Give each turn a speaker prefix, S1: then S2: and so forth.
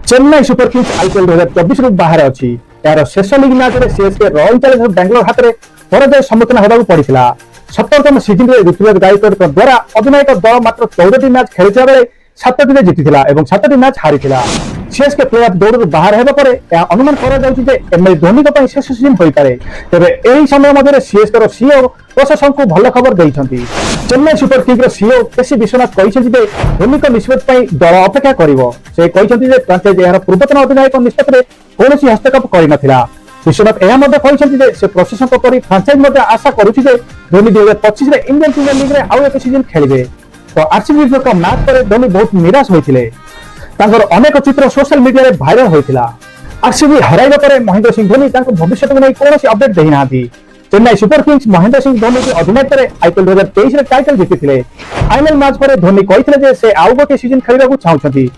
S1: Chennai super Kings IPL 2024 रु बाहर अछि। यार शेष लीग मैच रे सीएसके रॉयल चैलेंजर्स बेंगलोर हाथ में पराजय सम्मुखीन होगा पड़ा। 17तम सीजन में ऋतुराज गायकवाड़ द्वारा अधिनायक दल मात्र 14टी मैच खेलुवा बेले 7टी जीतिथिला एवं 7टी मैच हारिथिला। सीएसके प्ले ऑफ दौड़ बाहर हेबा परे अनुमान करा जाउछि जे एमएस धोनी को पई शेष सीजन होई पारे। तबे एही समय मध्ये सीएसके रो सीईओ प्रशासन को भल खबर दैछन्ति। चेन्नई सुपर किंग्स रो सीईओ केसी विश्वनाथ कहिसेंति जे धोनी को निष्पत्ति पई दल अपेक्षा करिवो। से कहिसेंति जे फ्रांचाइज यार पूर्वतन अधिनायक निष्पत्ति रे कोनोसी हस्तक्षेप करि नथिला। विश्वनाथ एहा मध्ये कहिसेंति जे से प्रशासन को परि फ्रांचाइज मध्ये आशा करूछि जे धोनी 2025 रे इंडियन प्रीमियर लीग रे आउ एक सीजन खेलिबे। तो आरसीबी विरुद्ध मैच पर धोनी बहुत निराश होइथिले। तांकर अनेक चित्र सोशल मीडिया रे वायरल होइथिला। आरसीबी हराइबा परे महेंद्र सिंह धोनी तांको भविष्य को नै कोनोसी अपडेट देहि नाथि। चेन्नई सुपर किंग्स महेंद्र सिंह धोनी के अधिनायकत्व रे आईपीएल 2023 रे टाइटल जीतिथिले। फाइनल मैच पर धोनी कहिथिले जे से आउ गोटे सीजन खेलिबाकू चाहुछथि।